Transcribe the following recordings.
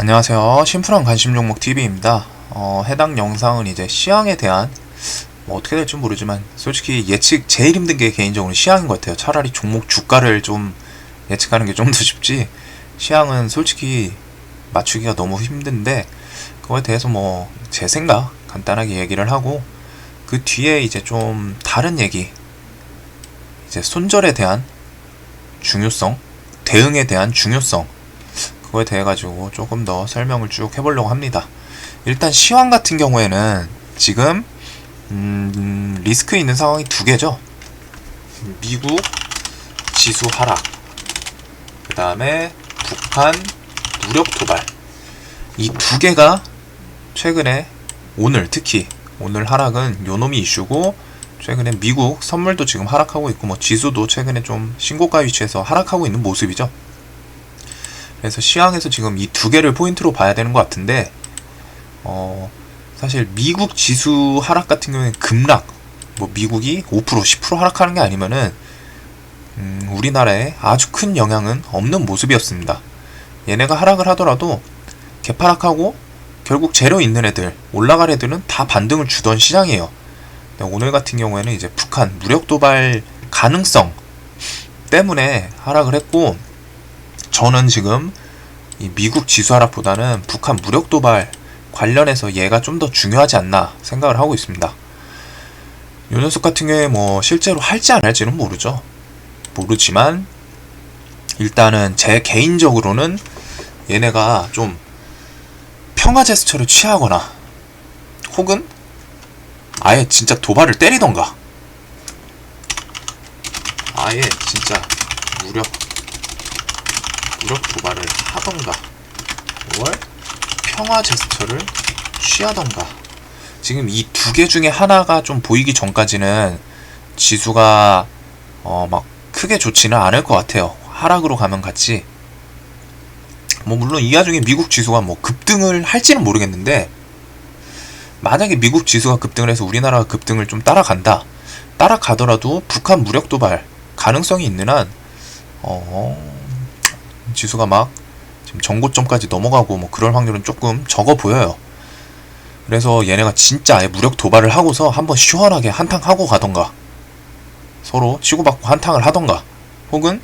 안녕하세요. 심플한 관심 종목 TV입니다. 해당 영상은 이제 시황에 대한 어떻게 될지 모르지만 솔직히 예측 제일 힘든 게 개인적으로 시황인 것 같아요. 차라리 종목 주가를 좀 예측하는 게 좀 더 쉽지, 시황은 솔직히 맞추기가 너무 힘든데, 그거에 대해서 뭐 제 생각 간단하게 얘기를 하고, 그 뒤에 이제 좀 다른 얘기, 이제 손절에 대한 중요성, 대응에 대한 중요성, 그거에 대해 가지고 조금 더 설명을 쭉 해보려고 합니다. 일단 시황 같은 경우에는 지금 리스크 있는 상황이 두 개죠. 미국 지수 하락, 그 다음에 북한 무력 도발, 이 두 개가 최근에, 오늘 특히 오늘 하락은 요놈이 이슈고, 최근에 미국 선물도 지금 하락하고 있고, 뭐 지수도 최근에 좀 신고가 위치에서 하락하고 있는 모습이죠. 그래서 시황에서 지금 이 두 개를 포인트로 봐야 되는 것 같은데, 사실 미국 지수 하락 같은 경우에는 급락, 뭐 미국이 5% 10% 하락하는 게 아니면은 우리나라에 아주 큰 영향은 없는 모습이었습니다. 얘네가 하락을 하더라도 개파락하고 결국 재료 있는 애들, 올라갈 애들은 다 반등을 주던 시장이에요. 오늘 같은 경우에는 이제 북한 무력 도발 가능성 때문에 하락을 했고, 저는 지금 이 미국 지수 하락보다는 북한 무력 도발 관련해서 얘가 좀 더 중요하지 않나 생각을 하고 있습니다. 요 녀석 같은 경우에 뭐 실제로 할지 안 할지는 모르지만, 일단은 제 개인적으로는 얘네가 좀 평화 제스처를 취하거나, 혹은 아예 진짜 도발을 때리던가, 아예 진짜 무력 도발을 하던가, 월 평화 제스처를 취하던가. 지금 이 두 개 중에 하나가 좀 보이기 전까지는 지수가 막 크게 좋지는 않을 것 같아요. 하락으로 가면 같이, 뭐 물론 이 와중에 미국 지수가 뭐 급등을 할지는 모르겠는데, 만약에 미국 지수가 급등을 해서 우리나라가 급등을 좀 따라가더라도 북한 무력 도발 가능성이 있는 한 지수가 막 지금 전고점까지 넘어가고 뭐 그럴 확률은 조금 적어 보여요. 그래서 얘네가 진짜 아예 무력 도발을 하고서 한번 시원하게 한탕 하고 가던가, 서로 치고받고 한탕을 하던가, 혹은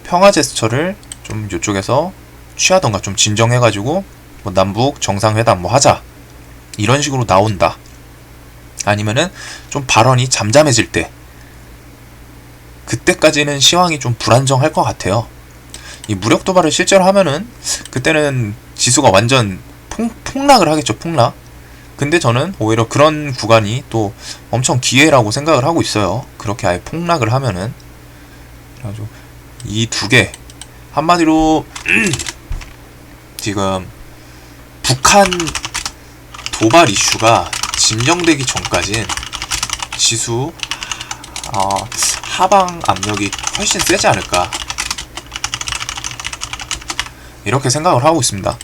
평화 제스처를 좀 이쪽에서 취하던가, 좀 진정해가지고 뭐 남북 정상회담 뭐 하자, 이런 식으로 나온다. 아니면은 좀 발언이 잠잠해질 때, 그때까지는 시황이 좀 불안정할 것 같아요. 이 무력 도발을 실제로 하면은 그때는 지수가 완전 폭락을 하겠죠. 폭락. 근데 저는 오히려 그런 구간이 또 엄청 기회라고 생각을 하고 있어요. 그렇게 아예 폭락을 하면은. 그래가지고 이 두 개, 한마디로 지금 북한 도발 이슈가 진정되기 전까진 지수 하방 압력이 훨씬 세지 않을까, 이렇게 생각을 하고 있습니다.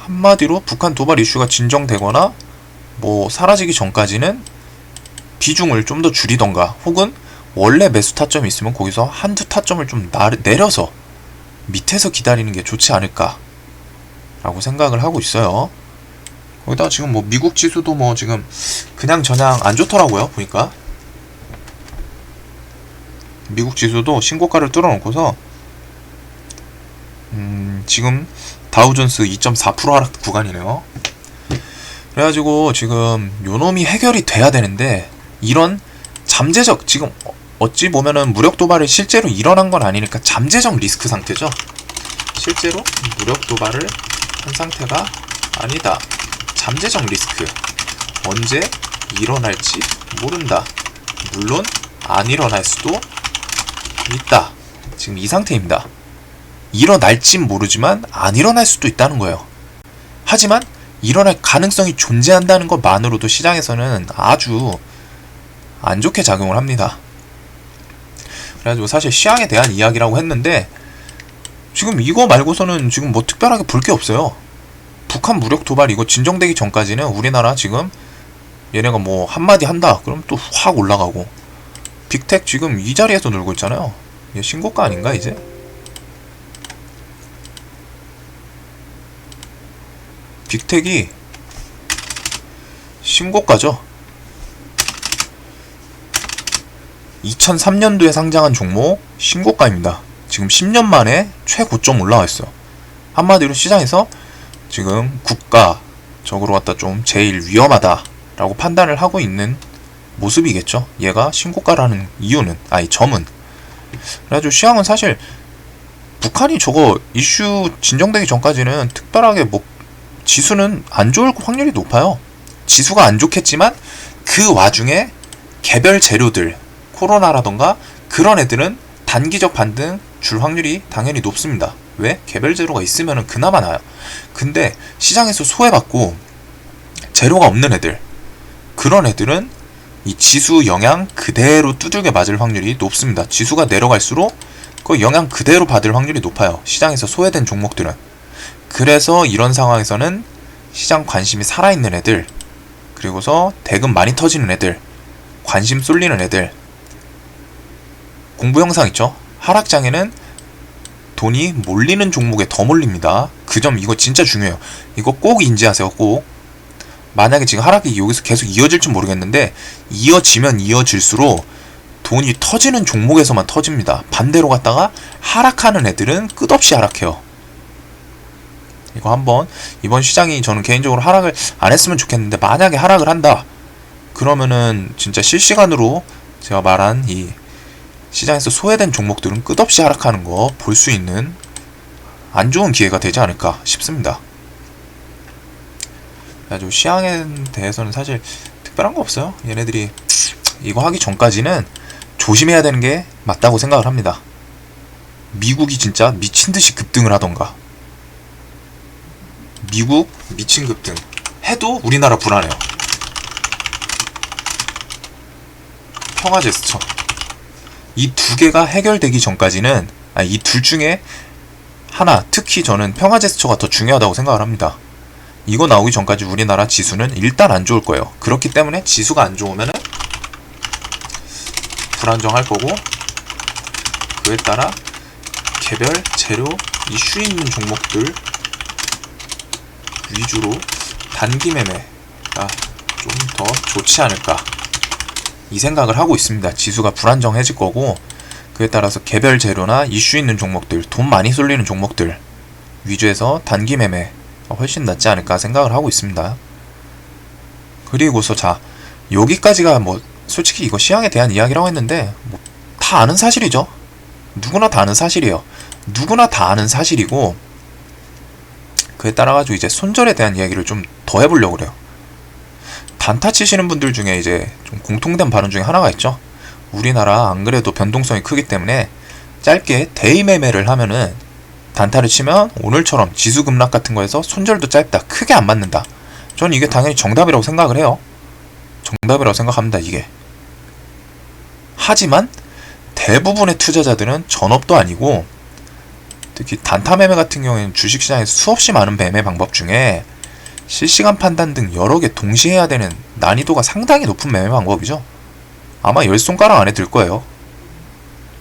한마디로 북한 도발 이슈가 진정되거나 뭐 사라지기 전까지는 비중을 좀 더 줄이던가, 혹은 원래 매수 타점이 있으면 거기서 한두 타점을 좀 내려서 밑에서 기다리는 게 좋지 않을까 라고 생각을 하고 있어요. 거기다가 지금 뭐 미국 지수도 뭐 지금 그냥 저냥 안 좋더라고요. 보니까 미국 지수도 신고가를 뚫어놓고서 지금 다우존스 2.4% 하락 구간이네요. 그래가지고 지금 요놈이 해결이 돼야 되는데, 이런 잠재적, 지금 어찌 보면은 무력 도발이 실제로 일어난 건 아니니까 잠재적 리스크 상태죠. 실제로 무력 도발을 한 상태가 아니다. 잠재적 리스크. 언제 일어날지 모른다. 물론 안 일어날 수도 있다. 지금 이 상태입니다. 일어날진 모르지만 안 일어날 수도 있다는 거예요. 하지만 일어날 가능성이 존재한다는 것만으로도 시장에서는 아주 안 좋게 작용을 합니다. 그래가지고 사실 시황에 대한 이야기라고 했는데, 지금 이거 말고서는 지금 뭐 특별하게 볼 게 없어요. 북한 무력 도발 이거 진정되기 전까지는 우리나라 지금 얘네가 뭐 한마디 한다 그럼 또 확 올라가고, 빅텍 지금 이 자리에서 놀고 있잖아요. 이게 신고가 아닌가 이제? 빅텍이 신고가죠. 2003년도에 상장한 종목 신고가입니다. 지금 10년 만에 최고점 올라와 있어요. 한마디로 시장에서 지금 국가적으로 갖다 좀 제일 위험하다라고 판단을 하고 있는 모습이겠죠. 얘가 신고가라는 이유는, 점은. 그래가지고 시황은 사실 북한이 저거 이슈 진정되기 전까지는 특별하게 지수는 안 좋을 확률이 높아요. 지수가 안 좋겠지만 그 와중에 개별 재료들, 코로나라던가 그런 애들은 단기적 반등 줄 확률이 당연히 높습니다. 왜? 개별 재료가 있으면 그나마 나아요. 근데 시장에서 소외받고 재료가 없는 애들, 그런 애들은 이 지수 영향 그대로 두들겨 맞을 확률이 높습니다. 지수가 내려갈수록 그 영향 그대로 받을 확률이 높아요. 시장에서 소외된 종목들은. 그래서 이런 상황에서는 시장 관심이 살아있는 애들, 그리고서 대금 많이 터지는 애들, 관심 쏠리는 애들, 공부 영상 있죠? 하락장에는 돈이 몰리는 종목에 더 몰립니다. 그 점 이거 진짜 중요해요. 이거 꼭 인지하세요. 꼭. 만약에 지금 하락이 여기서 계속 이어질지 모르겠는데 이어지면 이어질수록 돈이 터지는 종목에서만 터집니다. 반대로 갔다가 하락하는 애들은 끝없이 하락해요. 이거 한번 이번 시장이 저는 개인적으로 하락을 안 했으면 좋겠는데 만약에 하락을 한다 그러면은 진짜 실시간으로 제가 말한 이 시장에서 소외된 종목들은 끝없이 하락하는 거 볼 수 있는 안 좋은 기회가 되지 않을까 싶습니다. 그래가지고 시황에 대해서는 사실 특별한 거 없어요. 얘네들이 이거 하기 전까지는 조심해야 되는 게 맞다고 생각을 합니다. 미국이 진짜 미친듯이 급등을 하던가, 미국 미친 급등 해도 우리나라 불안해요. 평화제스처 이 두 개가 해결되기 전까지는 이 둘 중에 하나, 특히 저는 평화제스처가 더 중요하다고 생각을 합니다. 이거 나오기 전까지 우리나라 지수는 일단 안 좋을 거예요. 그렇기 때문에 지수가 안 좋으면은 불안정할 거고, 그에 따라 개별 재료 이슈 있는 종목들 위주로 단기 매매가 좀 더 좋지 않을까 이 생각을 하고 있습니다. 지수가 불안정해질 거고, 그에 따라서 개별 재료나 이슈 있는 종목들, 돈 많이 쏠리는 종목들 위주에서 단기 매매 훨씬 낫지 않을까 생각을 하고 있습니다. 그리고서 자, 여기까지가 솔직히 이거 시황에 대한 이야기라고 했는데 다 아는 사실이죠. 누구나 다 아는 사실이에요. 누구나 다 아는 사실이고, 그에 따라가지고 이제 손절에 대한 이야기를 좀 더 해보려고 그래요. 단타 치시는 분들 중에 이제 좀 공통된 발언 중에 하나가 있죠. 우리나라 안 그래도 변동성이 크기 때문에 짧게 데이 매매를 하면은 단타를 치면 오늘처럼 지수 급락 같은 거에서 손절도 짧다, 크게 안 맞는다. 저는 이게 당연히 정답이라고 생각을 해요. 정답이라고 생각합니다. 이게. 하지만 대부분의 투자자들은 전업도 아니고, 특히 단타 매매 같은 경우에는 주식시장에서 수없이 많은 매매 방법 중에 실시간 판단 등 여러 개 동시에 해야 되는 난이도가 상당히 높은 매매 방법이죠. 아마 10손가락 안에 들 거예요.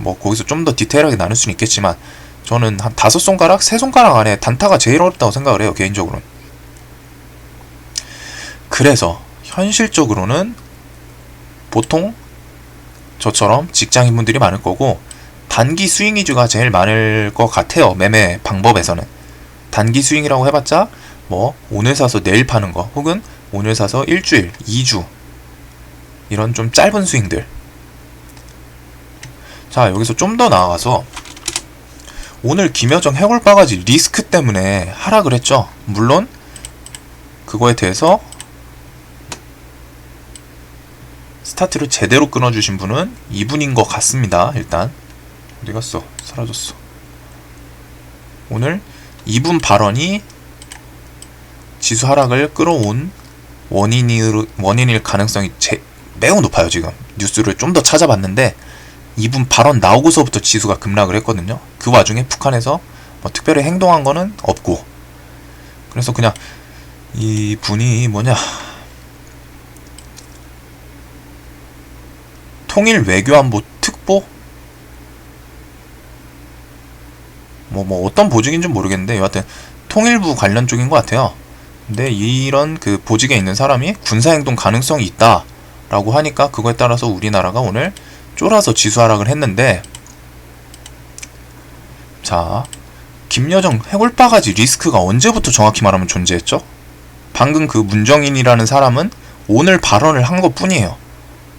거기서 좀 더 디테일하게 나눌 수는 있겠지만 저는 한 5손가락, 3손가락 안에 단타가 제일 어렵다고 생각을 해요. 개인적으로는. 그래서 현실적으로는 보통 저처럼 직장인분들이 많을 거고, 단기 스윙 위주가 제일 많을 것 같아요. 매매 방법에서는. 단기 스윙이라고 해봤자 오늘 사서 내일 파는 거, 혹은 오늘 사서 일주일, 2주 이런 좀 짧은 스윙들. 자, 여기서 좀 더 나아가서 오늘 김여정 해골바가지 리스크 때문에 하락을 했죠. 물론 그거에 대해서 스타트를 제대로 끊어주신 분은 이분인 것 같습니다. 일단 어디 갔어? 사라졌어. 오늘 이분 발언이 지수 하락을 끌어온 원인일 가능성이 매우 높아요. 지금 뉴스를 좀 더 찾아봤는데 이분 발언 나오고서부터 지수가 급락을 했거든요. 그 와중에 북한에서 특별히 행동한 거는 없고, 그래서 그냥 이 분이 통일 외교안보 특보? 어떤 보직인지 모르겠는데 여하튼 통일부 관련 쪽인 것 같아요. 근데 이런 그 보직에 있는 사람이 군사행동 가능성이 있다 라고 하니까 그거에 따라서 우리나라가 오늘 쫄아서 지수 하락을 했는데, 자, 김여정 해골바가지 리스크가 언제부터 정확히 말하면 존재했죠? 방금 그 문정인이라는 사람은 오늘 발언을 한 것 뿐이에요.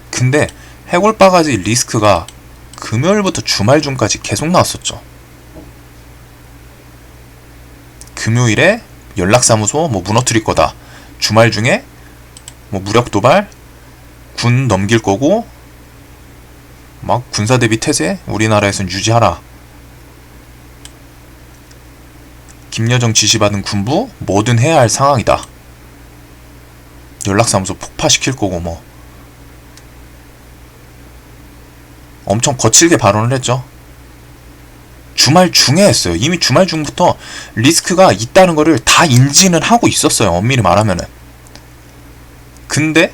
근데 해골바가지 리스크가 금요일부터 주말 중까지 계속 나왔었죠. 금요일에 연락사무소 뭐 무너뜨릴 거다, 주말 중에 뭐 무력 도발, 군 넘길 거고, 막 군사 대비 태세 우리나라에선 유지하라, 김여정 지시받은 군부 뭐든 해야 할 상황이다, 연락사무소 폭파시킬 거고, 뭐 엄청 거칠게 발언을 했죠. 주말 중에 했어요. 이미 주말 중부터 리스크가 있다는 거를 다 인지는 하고 있었어요, 엄밀히 말하면은. 근데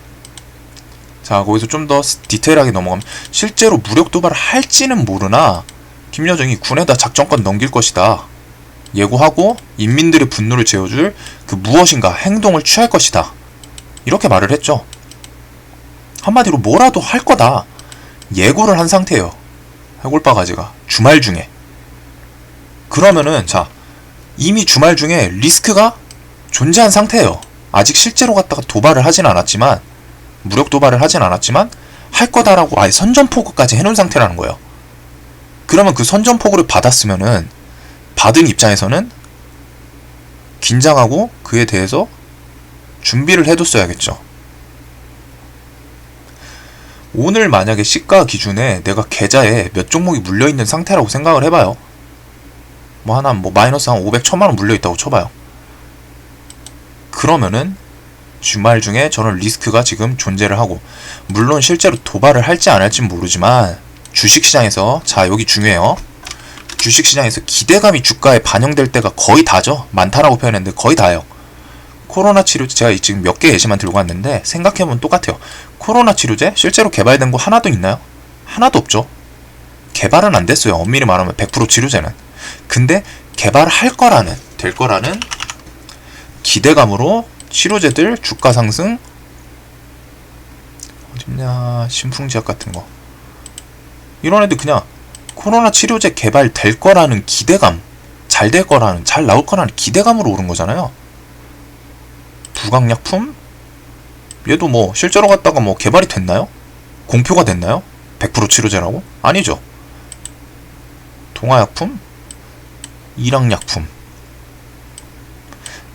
자, 거기서 좀 더 디테일하게 넘어가면, 실제로 무력 도발을 할지는 모르나 김여정이 군에다 작전권 넘길 것이다, 예고하고 인민들의 분노를 재워줄 그 무엇인가 행동을 취할 것이다, 이렇게 말을 했죠. 한마디로 뭐라도 할 거다 예고를 한 상태예요, 해골바가지가 주말 중에. 그러면은 자, 이미 주말 중에 리스크가 존재한 상태예요. 아직 실제로 갖다가 도발을 하진 않았지만, 무력 도발을 하진 않았지만 할 거다라고 아예 선전포고까지 해놓은 상태라는 거예요. 그러면 그 선전포고를 받았으면은 받은 입장에서는 긴장하고 그에 대해서 준비를 해뒀어야겠죠. 오늘 만약에 시가 기준에 내가 계좌에 몇 종목이 물려있는 상태라고 생각을 해봐요. 뭐 하나 뭐 마이너스 한 500, 1000만원 물려있다고 쳐봐요. 그러면은 주말 중에 저는 리스크가 지금 존재를 하고, 물론 실제로 도발을 할지 안 할지는 모르지만 주식시장에서, 자 여기 중요해요, 주식시장에서 기대감이 주가에 반영될 때가 거의 다죠. 많다라고 표현했는데 거의 다예요. 코로나 치료제, 제가 지금 몇 개 예시만 들고 왔는데 생각해보면 똑같아요. 코로나 치료제 실제로 개발된 거 하나도 있나요? 하나도 없죠. 개발은 안 됐어요, 엄밀히 말하면 100% 치료제는. 근데 개발할 거라는, 될 거라는 기대감으로 치료제들 주가 상승, 어딨냐, 신풍지약 같은 거, 이런 애들 그냥 코로나 치료제 개발될 거라는 기대감, 잘 될 거라는, 잘 나올 거라는 기대감으로 오른 거잖아요. 부강약품, 얘도 뭐 실제로 갔다가 뭐 개발이 됐나요? 공표가 됐나요? 100% 치료제라고? 아니죠. 동아약품, 일항약품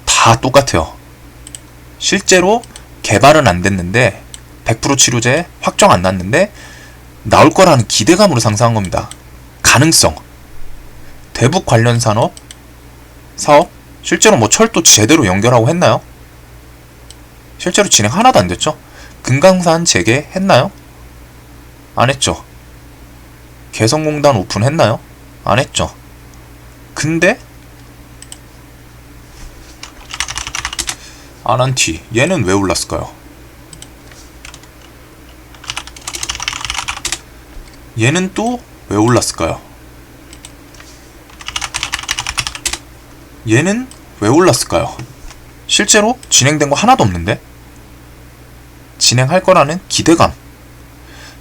다 똑같아요. 실제로 개발은 안 됐는데 100% 치료제 확정 안 났는데 나올 거라는 기대감으로 상승한 겁니다. 가능성. 대북 관련 사업 실제로 뭐 철도 제대로 연결하고 했나요? 실제로 진행 하나도 안 됐죠. 금강산 재개했나요? 안 했죠. 개성공단 오픈했나요? 안 했죠. 근데 아난티, 얘는 왜 올랐을까요? 얘는 또 왜 올랐을까요? 얘는 왜 올랐을까요? 실제로 진행된 거 하나도 없는데? 진행할 거라는 기대감.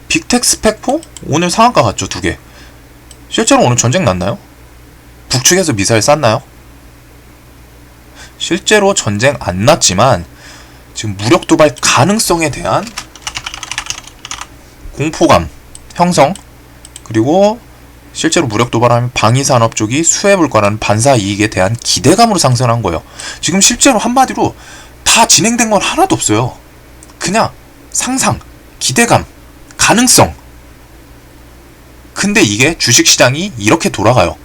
빅텍스 팩포? 오늘 상한가 갔죠, 2개. 실제로 오늘 전쟁 났나요? 북측에서 미사일 쐈나요? 실제로 전쟁 안 났지만 지금 무력 도발 가능성에 대한 공포감 형성, 그리고 실제로 무력 도발하면 방위산업 쪽이 수혜볼 거라는 반사이익에 대한 기대감으로 상승한 거예요. 지금 실제로 한마디로 다 진행된 건 하나도 없어요. 그냥 상상, 기대감, 가능성. 근데 이게 주식시장이 이렇게 돌아가요.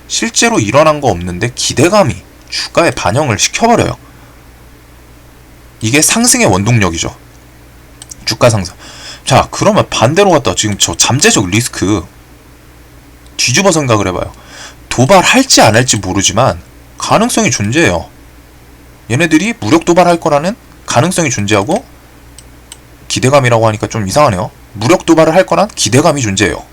실제로 일어난 거 없는데 기대감이 주가에 반영을 시켜버려요. 이게 상승의 원동력이죠. 주가 상승. 자, 그러면 반대로 갔다 지금 저 잠재적 리스크 뒤집어 생각을 해봐요. 도발할지 안 할지 모르지만 가능성이 존재해요. 얘네들이 무력 도발할 거라는 가능성이 존재하고, 기대감이라고 하니까 좀 이상하네요. 무력 도발을 할 거란 기대감이 존재해요.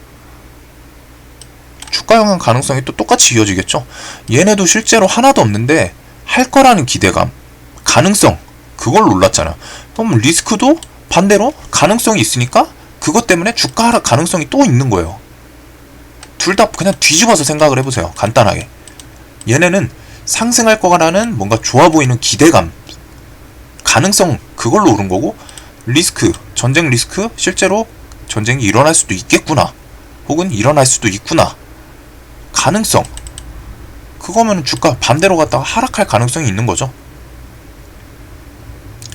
주가 영향 가능성이 또 똑같이 이어지겠죠. 얘네도 실제로 하나도 없는데 할 거라는 기대감, 가능성, 그걸 놀랐잖아요. 그럼 리스크도 반대로 가능성이 있으니까 그것 때문에 주가 하락 가능성이 또 있는 거예요. 둘 다 그냥 뒤집어서 생각을 해보세요. 간단하게. 얘네는 상승할 거라는 뭔가 좋아 보이는 기대감, 가능성, 그걸로 오른 거고, 리스크, 전쟁 리스크, 실제로 전쟁이 일어날 수도 있겠구나, 혹은 일어날 수도 있구나, 가능성, 그거면 주가 반대로 갔다가 하락할 가능성이 있는 거죠.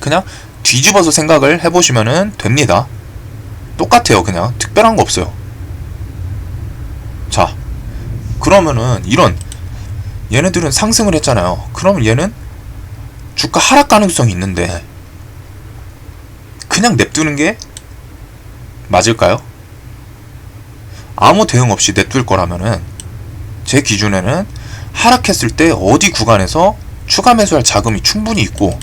그냥 뒤집어서 생각을 해보시면 됩니다. 똑같아요. 그냥 특별한 거 없어요. 자, 그러면은 이런 얘네들은 상승을 했잖아요. 그러면 얘는 주가 하락 가능성이 있는데 그냥 냅두는 게 맞을까요? 아무 대응 없이 냅둘 거라면은 제 기준에는 하락했을 때 어디 구간에서 추가 매수할 자금이 충분히 있고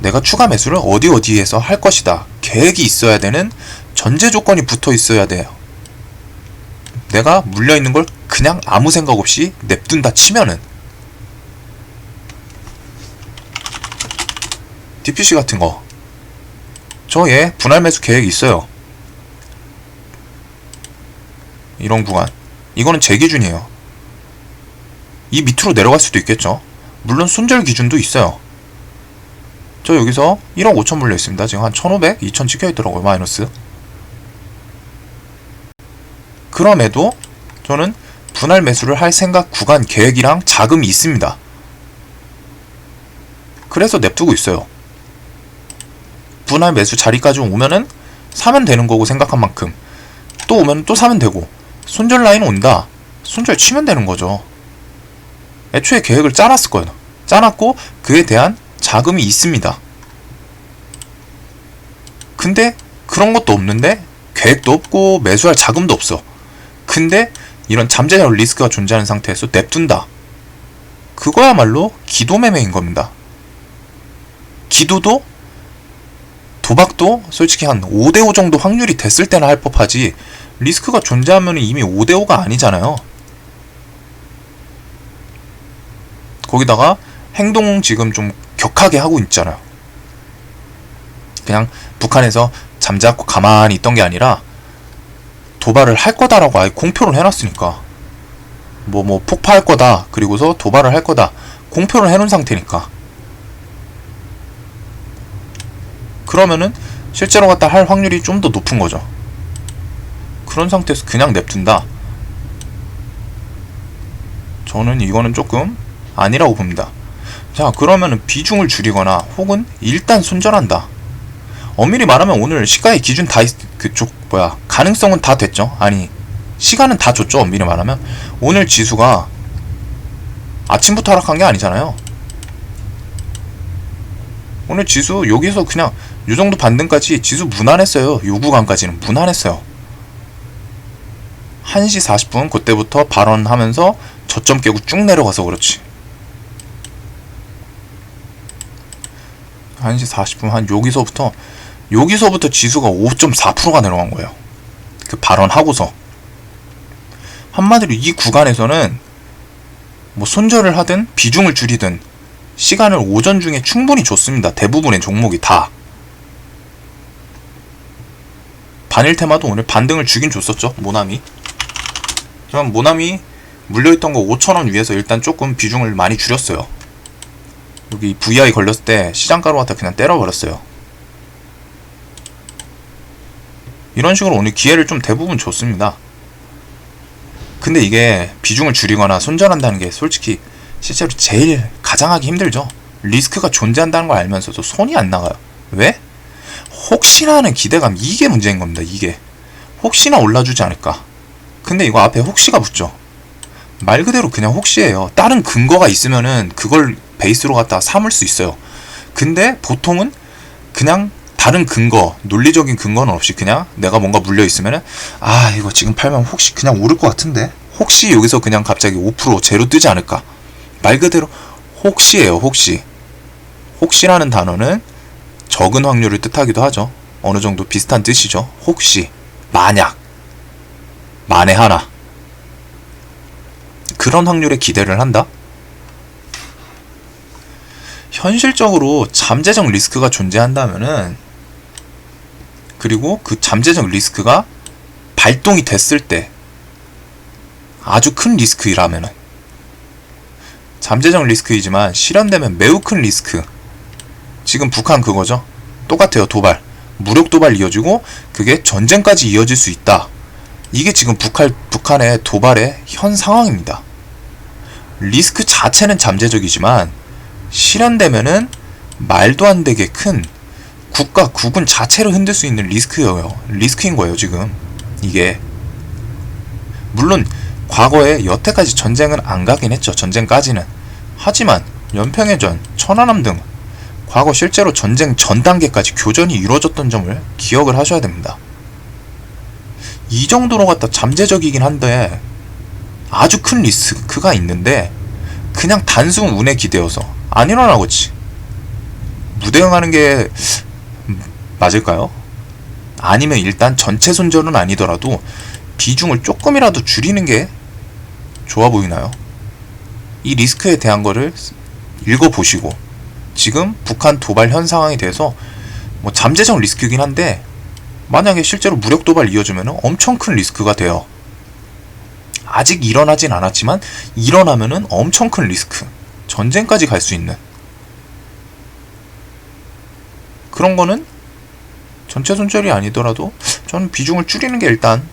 내가 추가 매수를 어디에서 할 것이다, 계획이 있어야 되는 전제 조건이 붙어 있어야 돼요. 내가 물려있는 걸 그냥 아무 생각 없이 냅둔다 치면은, DPC 같은 거 저 얘 분할 매수 계획이 있어요. 이런 구간, 이거는 제 기준이에요. 이 밑으로 내려갈 수도 있겠죠. 물론 손절 기준도 있어요. 저 여기서 1억 5천 물려 있습니다. 지금 한 1500, 2000 찍혀 있더라고요. 마이너스. 그럼에도 저는 분할 매수를 할 생각, 구간 계획이랑 자금이 있습니다. 그래서 냅두고 있어요. 분할 매수 자리까지 오면은 사면 되는 거고, 생각한 만큼 또 오면 또 사면 되고, 손절 라인 온다, 손절 치면 되는 거죠. 애초에 계획을 짜놨을 거예요. 짜놨고 그에 대한 자금이 있습니다. 근데 그런 것도 없는데, 계획도 없고 매수할 자금도 없어. 근데 이런 잠재적 리스크가 존재하는 상태에서 냅둔다. 그거야말로 기도매매인 겁니다. 기도도 도박도 솔직히 한 5대5 정도 확률이 됐을 때나 할 법하지, 리스크가 존재하면 이미 5대5가 아니잖아요. 거기다가 행동 지금 좀 격하게 하고 있잖아요. 그냥 북한에서 잠자코 가만히 있던 게 아니라 도발을 할 거다라고 아예 공표를 해놨으니까, 뭐 폭파할 거다, 그리고서 도발을 할 거다 공표를 해놓은 상태니까, 그러면은 실제로 갖다 할 확률이 좀 더 높은 거죠. 그런 상태에서 그냥 냅둔다, 저는 이거는 조금 아니라고 봅니다. 자, 그러면은 비중을 줄이거나 혹은 일단 손절한다. 엄밀히 말하면 오늘 시가의 기준 다 가능성은 다 됐죠. 아니, 시간은 다 줬죠. 엄밀히 말하면 오늘 지수가 아침부터 하락한 게 아니잖아요. 오늘 지수 여기서 그냥 요 정도 반등까지 지수 무난했어요. 요 구간까지는 무난했어요. 1시 40분 그때부터 발언하면서 저점 깨고 쭉 내려가서 그렇지. 1시 40분 한 여기서부터 지수가 5.4%가 내려간 거예요. 그 발언하고서. 한마디로 이 구간에서는 뭐 손절을 하든 비중을 줄이든 시간을 오전 중에 충분히 줬습니다. 대부분의 종목이 다. 반일 테마도 오늘 반등을 주긴 줬었죠. 모나미. 그럼 모나미 물려있던 거 5,000원 위에서 일단 조금 비중을 많이 줄였어요. 여기 VI 걸렸을 때 시장가로 갖다 그냥 때려버렸어요. 이런 식으로 오늘 기회를 좀 대부분 줬습니다. 근데 이게 비중을 줄이거나 손절한다는 게 솔직히 실제로 제일 가장 하기 힘들죠. 리스크가 존재한다는 걸 알면서도 손이 안 나가요. 왜? 혹시나 하는 기대감, 이게 문제인 겁니다. 이게 혹시나 올라주지 않을까. 근데 이거 앞에 혹시가 붙죠. 말 그대로 그냥 혹시예요. 다른 근거가 있으면은 그걸 베이스로 갖다 삼을 수 있어요. 근데 보통은 그냥 다른 근거, 논리적인 근거는 없이 그냥 내가 뭔가 물려있으면은 이거 지금 팔면 혹시 그냥 오를 것 같은데, 혹시 여기서 그냥 갑자기 5% 제로 뜨지 않을까. 말 그대로 혹시예요. 혹시. 혹시라는 단어는 적은 확률을 뜻하기도 하죠. 어느 정도 비슷한 뜻이죠. 혹시, 만약, 만에 하나, 그런 확률에 기대를 한다. 현실적으로 잠재적 리스크가 존재한다면은, 그리고 그 잠재적 리스크가 발동이 됐을 때 아주 큰 리스크라면은, 잠재적 리스크이지만 실현되면 매우 큰 리스크. 지금 북한 그거죠. 똑같아요. 도발, 무력 도발 이어지고 그게 전쟁까지 이어질 수 있다. 이게 지금 북한의 도발의 현 상황입니다. 리스크 자체는 잠재적이지만 실현되면은 말도 안 되게 큰 국가, 국군 자체를 흔들 수 있는 리스크인 거예요, 지금. 이게. 물론, 과거에 여태까지 전쟁은 안 가긴 했죠, 전쟁까지는. 하지만, 연평해전, 천안함 등, 과거 실제로 전쟁 전 단계까지 교전이 이루어졌던 점을 기억을 하셔야 됩니다. 이 정도로 갖다 잠재적이긴 한데, 아주 큰 리스크가 있는데, 그냥 단순 운에 기대어서 안 일어나겠지. 무대응하는 게 맞을까요? 아니면 일단 전체 손절은 아니더라도 비중을 조금이라도 줄이는 게 좋아 보이나요? 이 리스크에 대한 거를 읽어보시고, 지금 북한 도발 현 상황에 대해서 뭐 잠재적 리스크이긴 한데, 만약에 실제로 무력 도발 이어지면 엄청 큰 리스크가 돼요. 아직 일어나진 않았지만 일어나면은 엄청 큰 리스크, 전쟁까지 갈 수 있는 그런 거는 전체 손절이 아니더라도 저는 비중을 줄이는 게 일단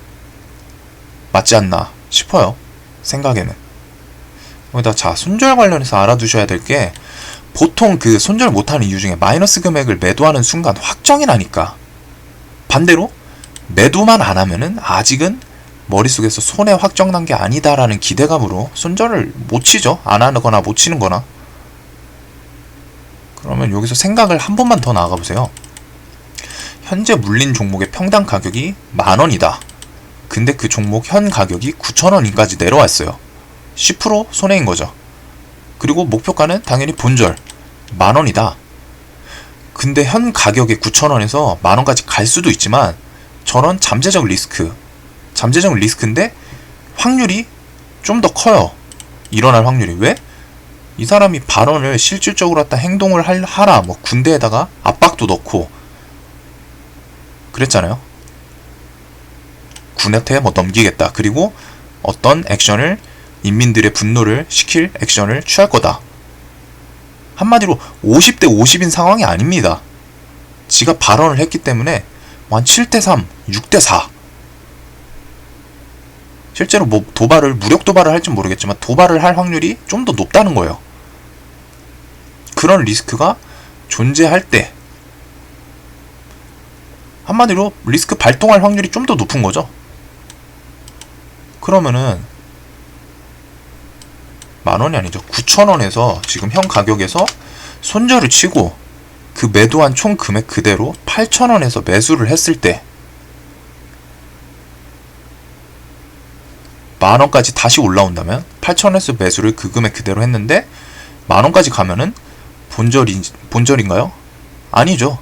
맞지 않나 싶어요, 생각에는. 거기다 자, 손절 관련해서 알아두셔야 될 게, 보통 그 손절 못하는 이유 중에 마이너스 금액을 매도하는 순간 확정이 나니까. 반대로 매도만 안 하면은 아직은 머릿속에서 손해 확정난 게 아니다라는 기대감으로 손절을 못 치죠. 안 하거나 못 치는 거나. 그러면 여기서 생각을 한 번만 더 나가보세요. 현재 물린 종목의 평당 가격이 10,000원이다. 근데 그 종목 현 가격이 9,000원까지 내려왔어요. 10% 손해인 거죠. 그리고 목표가는 당연히 본절 10,000원이다. 근데 현 가격의 9,000원에서 10,000원까지 갈 수도 있지만, 저런 잠재적 리스크인데 확률이 좀 더 커요. 일어날 확률이. 왜? 이 사람이 발언을 실질적으로 갖다 행동을 하라, 뭐 군대에다가 압박도 넣고 그랬잖아요. 군한테 뭐 넘기겠다. 그리고 어떤 액션을, 인민들의 분노를 식힐 액션을 취할 거다. 한마디로 50대 50인 상황이 아닙니다. 지가 발언을 했기 때문에 한 7대 3, 6대 4. 실제로 뭐 무력 도발을 할지 모르겠지만 도발을 할 확률이 좀 더 높다는 거예요. 그런 리스크가 존재할 때, 한마디로 리스크 발동할 확률이 좀 더 높은 거죠. 그러면은 10,000원이 아니죠. 9,000원에서 지금 현 가격에서 손절을 치고 그 매도한 총 금액 그대로 8,000원에서 매수를 했을 때 10,000원까지 다시 올라온다면, 8,000원에서 매수를 그 금액 그대로 했는데 10,000원까지 가면은 본절인가요? 아니죠.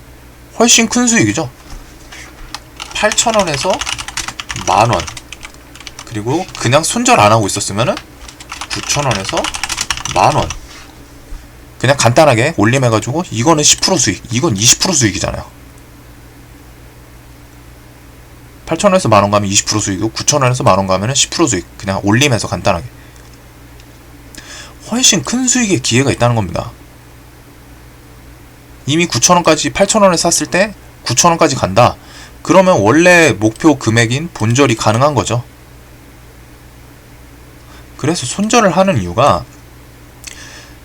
훨씬 큰 수익이죠. 8,000원에서 10,000원, 그리고 그냥 손절 안 하고 있었으면은 9,000원에서 10,000원. 그냥 간단하게 올림해가지고 이거는 10% 수익, 이건 20% 수익이잖아요. 8,000원에서 10,000원 가면 20% 수익이고 9,000원에서 10,000원 가면 10% 수익. 그냥 올림해서 간단하게. 훨씬 큰 수익의 기회가 있다는 겁니다. 이미 9,000원까지 8,000원에 샀을 때 9,000원까지 간다. 그러면 원래 목표 금액인 본절이 가능한 거죠. 그래서 손절을 하는 이유가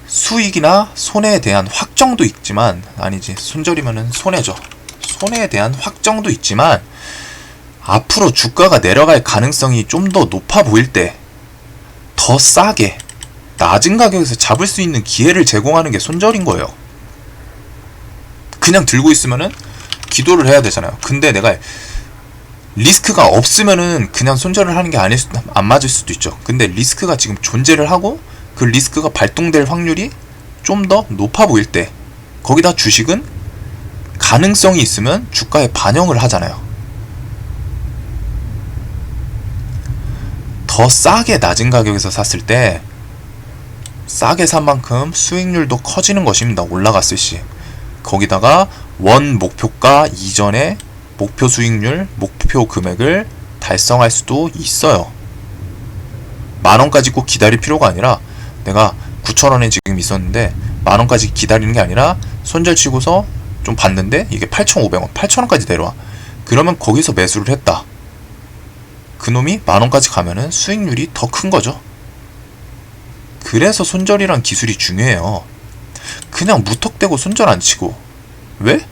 수익이나 손해에 대한 확정도 있지만, 아니지, 손절이면은 손해죠. 손해에 대한 확정도 있지만 앞으로 주가가 내려갈 가능성이 좀 더 높아 보일 때 더 싸게 낮은 가격에서 잡을 수 있는 기회를 제공하는 게 손절인 거예요. 그냥 들고 있으면은 기도를 해야 되잖아요. 근데 내가 리스크가 없으면은 그냥 손절을 하는 게 안 맞을 수도 있죠. 근데 리스크가 지금 존재를 하고 그 리스크가 발동될 확률이 좀 더 높아 보일 때, 거기다 주식은 가능성이 있으면 주가에 반영을 하잖아요. 더 싸게 낮은 가격에서 샀을 때 싸게 산 만큼 수익률도 커지는 것입니다. 올라갔을 시. 거기다가 원 목표가 이전에 목표 수익률, 목표 금액을 달성할 수도 있어요. 만원까지 꼭 기다릴 필요가 아니라 내가 9,000원에 지금 있었는데 만원까지 기다리는 게 아니라 손절 치고서 좀 봤는데 이게 8,500원, 8,000원까지 내려와. 그러면 거기서 매수를 했다. 그놈이 만원까지 가면은 수익률이 더 큰 거죠. 그래서 손절이란 기술이 중요해요. 그냥 무턱대고 손절 안 치고. 왜?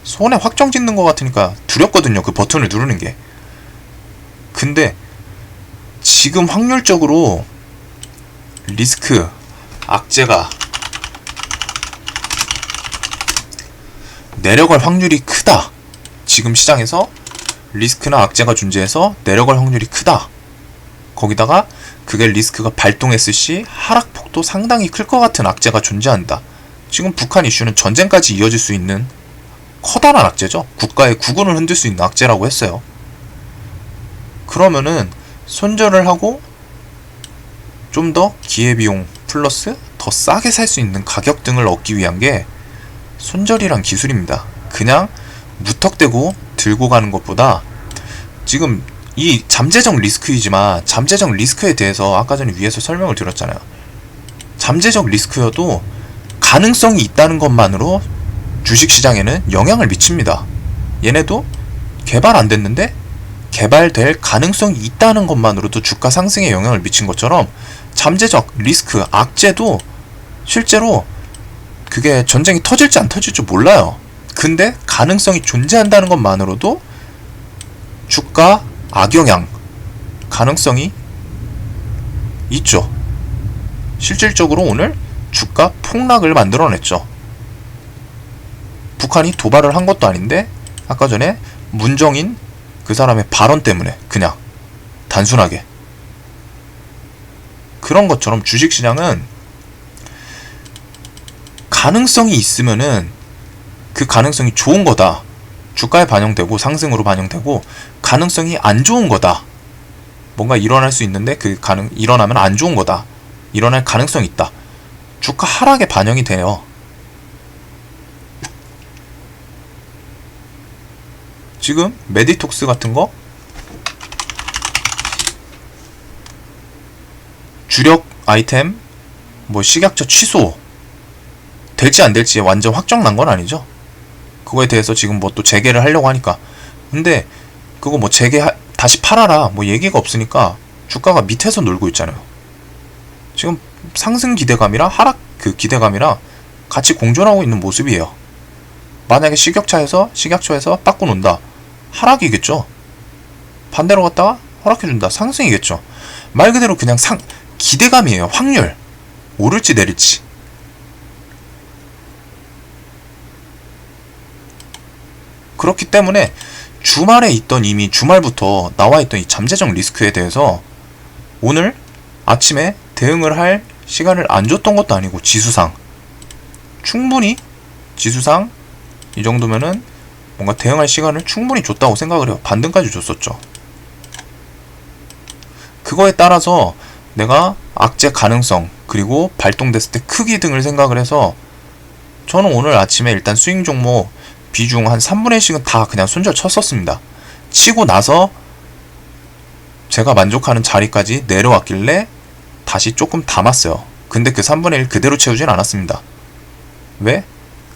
손에 확정 짓는 것 같으니까 두렵거든요. 그 버튼을 누르는 게. 근데 지금 확률적으로 리스크, 악재가 내려갈 확률이 크다. 지금 시장에서 리스크나 악재가 존재해서 내려갈 확률이 크다. 거기다가 그게 리스크가 발동했을 시 하락폭도 상당히 클 것 같은 악재가 존재한다. 지금 북한 이슈는 전쟁까지 이어질 수 있는 커다란 악재죠. 국가의 국운을 흔들 수 있는 악재라고 했어요. 그러면은 손절을 하고 좀 더 기회비용 플러스 더 싸게 살 수 있는 가격 등을 얻기 위한 게 손절이란 기술입니다. 그냥 무턱대고 들고 가는 것보다 지금 이 잠재적 리스크이지만 잠재적 리스크에 대해서 아까 전에 위에서 설명을 드렸잖아요. 잠재적 리스크여도 가능성이 있다는 것만으로 주식시장에는 영향을 미칩니다. 얘네도 개발 안 됐는데 개발될 가능성이 있다는 것만으로도 주가 상승에 영향을 미친 것처럼 잠재적 리스크, 악재도 실제로 그게 전쟁이 터질지 안 터질지 몰라요. 근데 가능성이 존재한다는 것만으로도 주가 악영향 가능성이 있죠. 실질적으로 오늘 주가 폭락을 만들어냈죠. 북한이 도발을 한 것도 아닌데 아까 전에 문정인 그 사람의 발언 때문에 그냥 단순하게 그런 것처럼 주식시장은 가능성이 있으면은 그 가능성이 좋은 거다. 주가에 반영되고 상승으로 반영되고 가능성이 안 좋은 거다. 뭔가 일어날 수 있는데 일어나면 안 좋은 거다. 일어날 가능성이 있다. 주가 하락에 반영이 돼요. 지금 메디톡스 같은 거 주력 아이템 뭐 식약처 취소 될지 안 될지 완전 확정 난 건 아니죠. 그거에 대해서 지금 뭐 또 재개를 하려고 하니까. 근데 그거 뭐 다시 팔아라 뭐 얘기가 없으니까 주가가 밑에서 놀고 있잖아요. 지금 상승 기대감이랑 하락 그 기대감이랑 같이 공존하고 있는 모습이에요. 만약에 식약처에서 빠꾸 논다. 하락이겠죠. 반대로 갔다가 허락해준다. 상승이겠죠. 말 그대로 그냥 기대감이에요. 확률. 오를지 내릴지. 그렇기 때문에 주말에 이미 주말부터 나와있던 이 잠재적 리스크에 대해서 오늘 아침에 대응을 할 시간을 안 줬던 것도 아니고 지수상 충분히 지수상 이 정도면은 뭔가 대응할 시간을 충분히 줬다고 생각을 해요. 반등까지 줬었죠. 그거에 따라서 내가 악재 가능성 그리고 발동됐을 때 크기 등을 생각을 해서 저는 오늘 아침에 일단 스윙 종목 비중 한 3분의 1씩은 다 그냥 손절 쳤었습니다. 치고 나서 제가 만족하는 자리까지 내려왔길래 다시 조금 담았어요. 근데 그 3분의 1 그대로 채우진 않았습니다. 왜?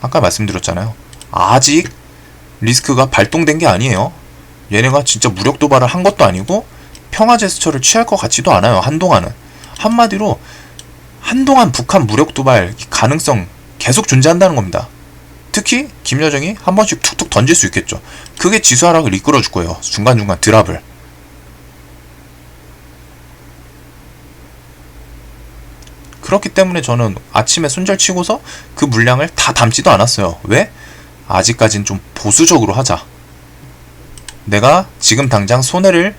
아까 말씀드렸잖아요. 아직 리스크가 발동된 게 아니에요. 얘네가 진짜 무력 도발을 한 것도 아니고 평화 제스처를 취할 것 같지도 않아요. 한동안은. 한마디로 한동안 북한 무력 도발 가능성 계속 존재한다는 겁니다. 특히 김여정이 한 번씩 툭툭 던질 수 있겠죠. 그게 지수 하락을 이끌어줄 거예요. 중간중간 드랍을. 그렇기 때문에 저는 아침에 손절 치고서 그 물량을 다 담지도 않았어요. 왜? 아직까진 좀 보수적으로 하자. 내가 지금 당장 손해를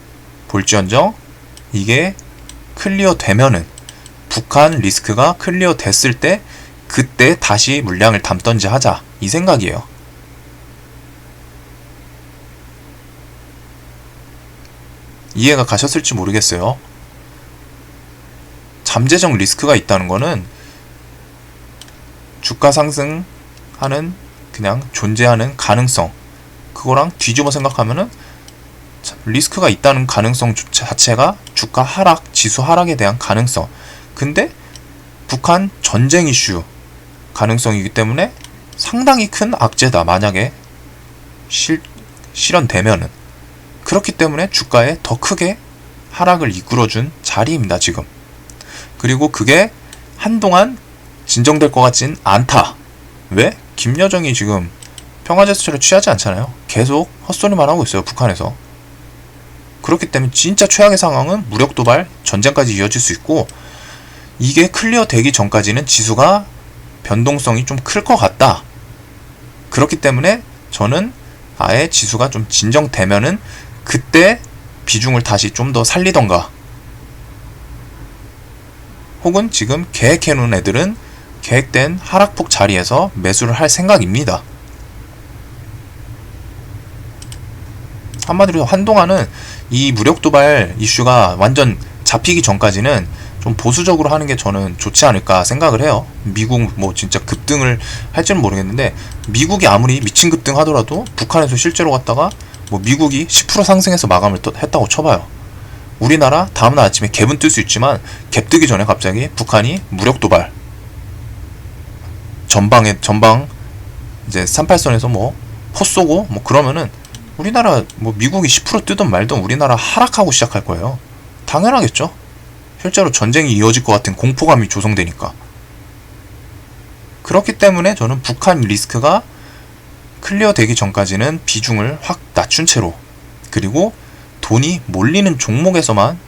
볼지언정 이게 클리어 되면은 북한 리스크가 클리어 됐을 때 그때 다시 물량을 담던지 하자. 이 생각이에요. 이해가 가셨을지 모르겠어요. 잠재적 리스크가 있다는 거는 주가 상승하는 그냥 존재하는 가능성, 그거랑 뒤집어 생각하면은 리스크가 있다는 가능성 자체가 주가 하락, 지수 하락에 대한 가능성. 근데 북한 전쟁 이슈 가능성이기 때문에 상당히 큰 악재다, 만약에 실현되면은. 그렇기 때문에 주가에 더 크게 하락을 이끌어준 자리입니다, 지금. 그리고 그게 한동안 진정될 것 같진 않다. 왜? 김여정이 지금 평화제스처를 취하지 않잖아요. 계속 헛소리만 하고 있어요, 북한에서. 그렇기 때문에 진짜 최악의 상황은 무력 도발, 전쟁까지 이어질 수 있고, 이게 클리어 되기 전까지는 지수가 변동성이 좀 클 것 같다. 그렇기 때문에 저는 아예 지수가 좀 진정되면은 그때 비중을 다시 좀 더 살리던가, 혹은 지금 계획해놓은 애들은 계획된 하락폭 자리에서 매수를 할 생각입니다. 한마디로 한동안은 이 무력도발 이슈가 완전 잡히기 전까지는 좀 보수적으로 하는 게 저는 좋지 않을까 생각을 해요. 미국 뭐 진짜 급등을 할지는 모르겠는데, 미국이 아무리 미친 급등 하더라도 북한에서 실제로 갔다가 뭐 미국이 10% 상승해서 마감을 했다고 쳐봐요. 우리나라 다음날 아침에 갭은 뜰 수 있지만 갭 뜨기 전에 갑자기 북한이 무력도발 전방 이제 38선에서 뭐 포 쏘고 뭐 그러면은 우리나라 뭐 미국이 10% 뜨든 말든 우리나라 하락하고 시작할 거예요. 당연하겠죠. 실제로 전쟁이 이어질 것 같은 공포감이 조성되니까. 그렇기 때문에 저는 북한 리스크가 클리어 되기 전까지는 비중을 확 낮춘 채로, 그리고 돈이 몰리는 종목에서만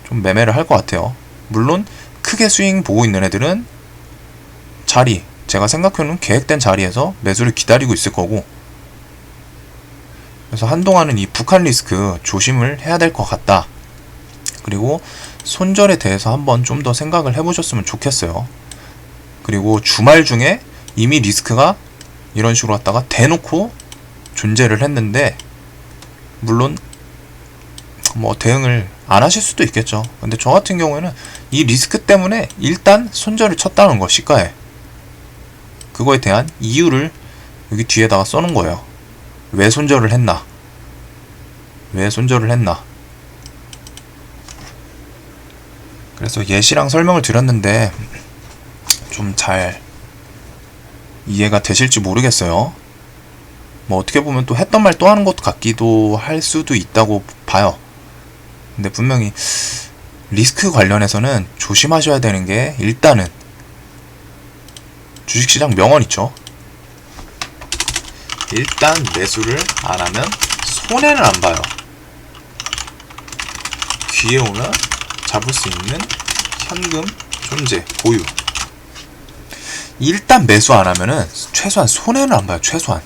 좀 매매를 할 것 같아요. 물론 크게 스윙 보고 있는 애들은 자리, 제가 생각해놓은 계획된 자리에서 매수를 기다리고 있을 거고, 그래서 한동안은 이 북한 리스크 조심을 해야 될 것 같다. 그리고 손절에 대해서 한번 좀 더 생각을 해보셨으면 좋겠어요. 그리고 주말 중에 이미 리스크가 이런 식으로 왔다가 대놓고 존재를 했는데, 물론 뭐 대응을 안 하실 수도 있겠죠. 근데 저 같은 경우에는 이 리스크 때문에 일단 손절을 쳤다는 거, 시가에. 그거에 대한 이유를 여기 뒤에다가 써놓은 거예요. 왜 손절을 했나? 왜 손절을 했나? 그래서 예시랑 설명을 드렸는데 좀 잘 이해가 되실지 모르겠어요. 뭐 어떻게 보면 또 했던 말 또 하는 것 같기도 할 수도 있다고 봐요. 근데 분명히 리스크 관련해서는 조심하셔야 되는 게, 일단은 주식시장 명언 있죠. 일단 매수를 안 하면 손해는 안 봐요. 귀에 오면 잡을 수 있는 현금 존재, 보유. 일단 매수 안 하면은 최소한 손해는 안 봐요. 최소한.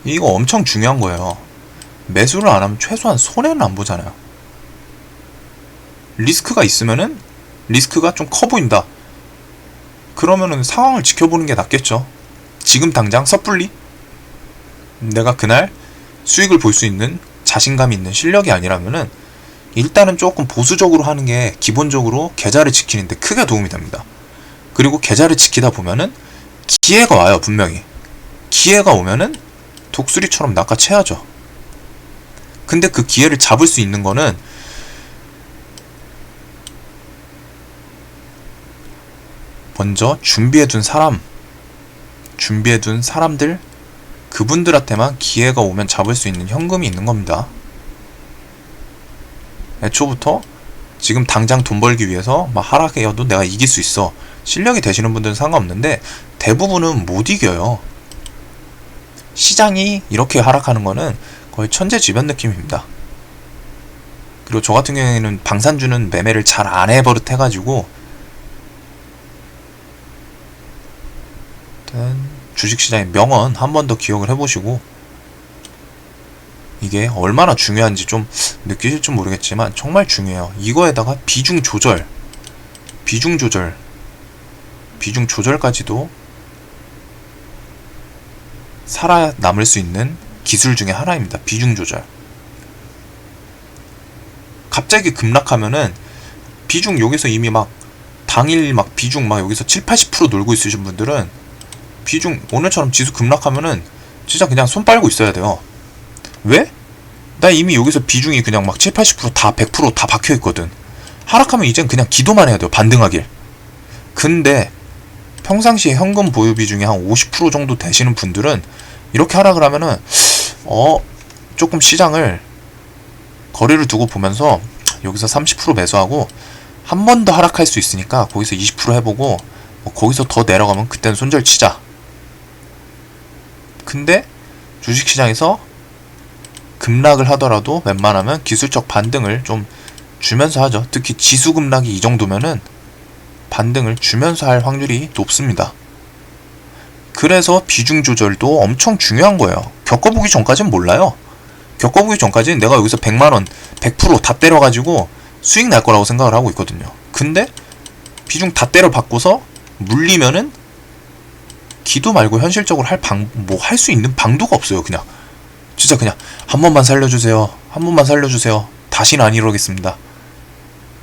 이거 엄청 중요한 거예요. 매수를 안 하면 최소한 손해는 안 보잖아요. 리스크가 있으면은 리스크가 좀 커 보인다. 그러면은 상황을 지켜보는 게 낫겠죠. 지금 당장 섣불리 내가 그날 수익을 볼 수 있는 자신감 있는 실력이 아니라면은 일단은 조금 보수적으로 하는 게 기본적으로 계좌를 지키는데 크게 도움이 됩니다. 그리고 계좌를 지키다 보면은 기회가 와요. 분명히 기회가 오면은 독수리처럼 낚아채야죠. 근데 그 기회를 잡을 수 있는 거는 먼저 준비해둔 사람들, 그분들한테만 기회가 오면 잡을 수 있는 현금이 있는 겁니다. 애초부터 지금 당장 돈 벌기 위해서 막 하락해도 내가 이길 수 있어, 실력이 되시는 분들은 상관없는데 대부분은 못 이겨요. 시장이 이렇게 하락하는 거는 거의 천재지변 느낌입니다. 그리고 저 같은 경우에는 방산주는 매매를 잘 안 해버릇해가지고 주식시장의 명언 한 번 더 기억을 해보시고, 이게 얼마나 중요한지 좀 느끼실지 모르겠지만 정말 중요해요. 이거에다가 비중 조절까지도 살아남을 수 있는 기술 중에 하나입니다. 비중 조절. 갑자기 급락하면은 비중 여기서 이미 막 당일 막 비중 막 여기서 7, 80% 놀고 있으신 분들은 비중 오늘처럼 지수 급락하면은 진짜 그냥 손 빨고 있어야 돼요. 왜? 나 이미 여기서 비중이 그냥 막 7, 80%다 100%다 박혀있거든. 하락하면 이젠 그냥 기도만 해야 돼요. 반등하길. 근데 평상시에 현금 보유 비중이 한 50% 정도 되시는 분들은 이렇게 하락을 하면은 조금 시장을 거리를 두고 보면서 여기서 30% 매수하고 한 번 더 하락할 수 있으니까 거기서 20% 해보고 거기서 더 내려가면 그때는 손절 치자. 근데 주식시장에서 급락을 하더라도 웬만하면 기술적 반등을 좀 주면서 하죠. 특히 지수 급락이 이 정도면은 반등을 주면서 할 확률이 높습니다. 그래서 비중 조절도 엄청 중요한 거예요. 겪어보기 전까지는 몰라요. 겪어보기 전까지는 내가 여기서 100만원, 100%다 때려가지고 수익 날 거라고 생각을 하고 있거든요. 근데 비중 다 때려 받고서 물리면은 기도 말고 현실적으로 할 수 있는 방도가 없어요. 그냥 진짜 그냥 한 번만 살려주세요. 한 번만 살려주세요. 다시는 안 이러겠습니다.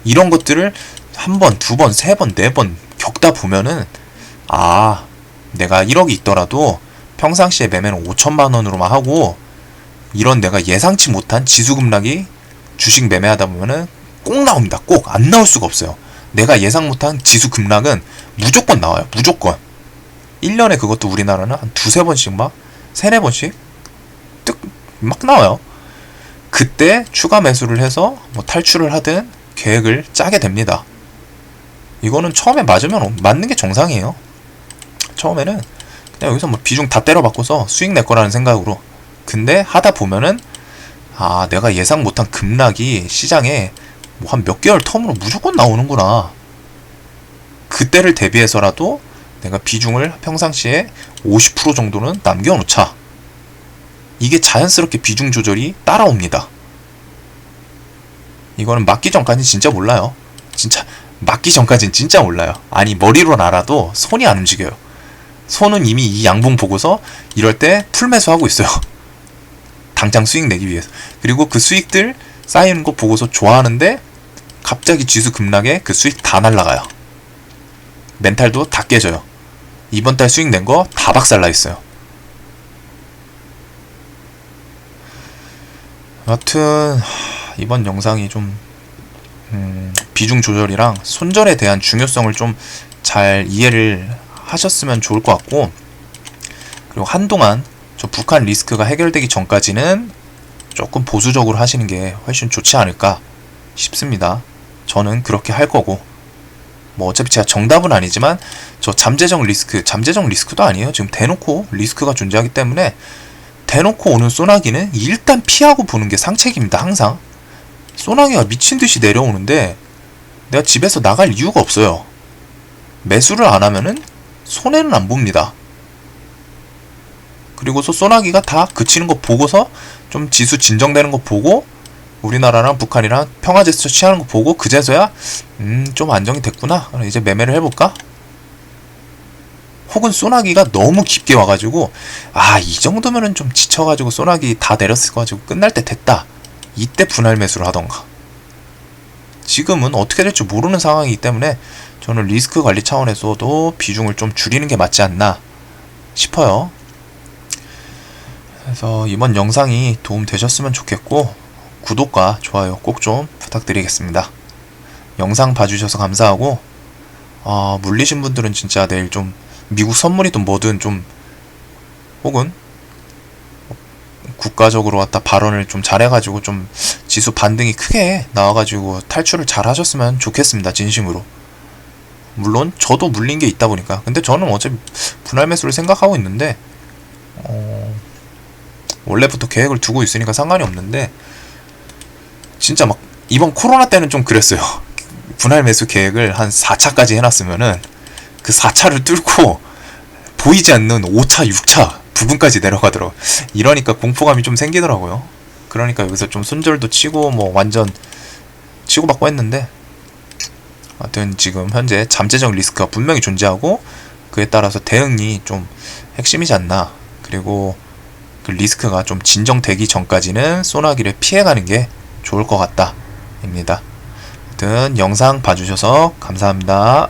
이런 것들을 한 번, 두 번, 세 번, 네 번 겪다 보면은 내가 1억이 있더라도 평상시에 매매는 5천만 원으로만 하고 이런 내가 예상치 못한 지수 급락이 주식 매매하다 보면은 꼭 나옵니다. 꼭 안 나올 수가 없어요. 내가 예상 못한 지수 급락은 무조건 나와요. 무조건. 1년에 그것도 우리나라는 한 두세 번씩 막 세네 번씩 막 나와요. 그때 추가 매수를 해서 뭐 탈출을 하든 계획을 짜게 됩니다. 이거는 처음에 맞는 게 정상이에요. 처음에는 그냥 여기서 뭐 비중 다 때려 받고서 수익 낼 거라는 생각으로. 근데 하다 보면은 내가 예상 못한 급락이 시장에 뭐 한 몇 개월 텀으로 무조건 나오는구나. 그때를 대비해서라도 내가 비중을 평상시에 50% 정도는 남겨놓자. 이게 자연스럽게 비중 조절이 따라옵니다. 이거는 맞기 전까지는 진짜 몰라요. 진짜 맞기 전까지는 진짜 몰라요. 아니 머리로는 알아도 손이 안 움직여요. 손은 이미 이 양봉 보고서 이럴 때 풀매수하고 있어요. 당장 수익 내기 위해서. 그리고 그 수익들 쌓이는 거 보고서 좋아하는데 갑자기 지수 급락에 그 수익 다 날라가요. 멘탈도 다 깨져요. 이번 달 수익 낸 거 다 박살나 있어요. 여튼 이번 영상이 좀 비중 조절이랑 손절에 대한 중요성을 좀 잘 이해를 하셨으면 좋을 것 같고, 그리고 한동안 저 북한 리스크가 해결되기 전까지는 조금 보수적으로 하시는 게 훨씬 좋지 않을까 싶습니다. 저는 그렇게 할 거고, 뭐 어차피 제가 정답은 아니지만 저 잠재적 리스크도 아니에요. 지금 대놓고 리스크가 존재하기 때문에 대놓고 오는 소나기는 일단 피하고 보는 게 상책입니다. 항상 소나기가 미친듯이 내려오는데 내가 집에서 나갈 이유가 없어요. 매수를 안 하면은 손해는 안 봅니다. 그리고서 소나기가 다 그치는 거 보고서 좀 지수 진정되는 거 보고 우리나라랑 북한이랑 평화제스처 취하는 거 보고 그제서야 좀 안정이 됐구나, 이제 매매를 해볼까? 혹은 소나기가 너무 깊게 와가지고 이 정도면은 좀 지쳐가지고 소나기 다 내렸을 거 가지고 끝날 때 됐다, 이때 분할 매수를 하던가. 지금은 어떻게 될지 모르는 상황이기 때문에 저는 리스크 관리 차원에서도 비중을 좀 줄이는 게 맞지 않나 싶어요. 그래서 이번 영상이 도움 되셨으면 좋겠고, 구독과 좋아요 꼭 좀 부탁드리겠습니다. 영상 봐주셔서 감사하고, 물리신 분들은 진짜 내일 좀 미국 선물이든 뭐든 좀, 혹은 국가적으로 갖다 발언을 좀 잘해가지고 좀 지수 반등이 크게 나와가지고 탈출을 잘 하셨으면 좋겠습니다. 진심으로. 물론 저도 물린 게 있다 보니까. 근데 저는 어차피 분할 매수를 생각하고 있는데 원래부터 계획을 두고 있으니까 상관이 없는데, 진짜 막 이번 코로나 때는 좀 그랬어요. 분할 매수 계획을 한 4차까지 해놨으면은 그 4차를 뚫고 보이지 않는 5차, 6차 부분까지 내려가더라고요. 이러니까 공포감이 좀 생기더라고요. 그러니까 여기서 좀 손절도 치고 뭐 완전 치고받고 했는데, 하여튼 지금 현재 잠재적 리스크가 분명히 존재하고 그에 따라서 대응이 좀 핵심이지 않나. 그리고 그 리스크가 좀 진정되기 전까지는 소나기를 피해가는 게 좋을 것 같다 입니다. 어쨌든 영상 봐주셔서 감사합니다.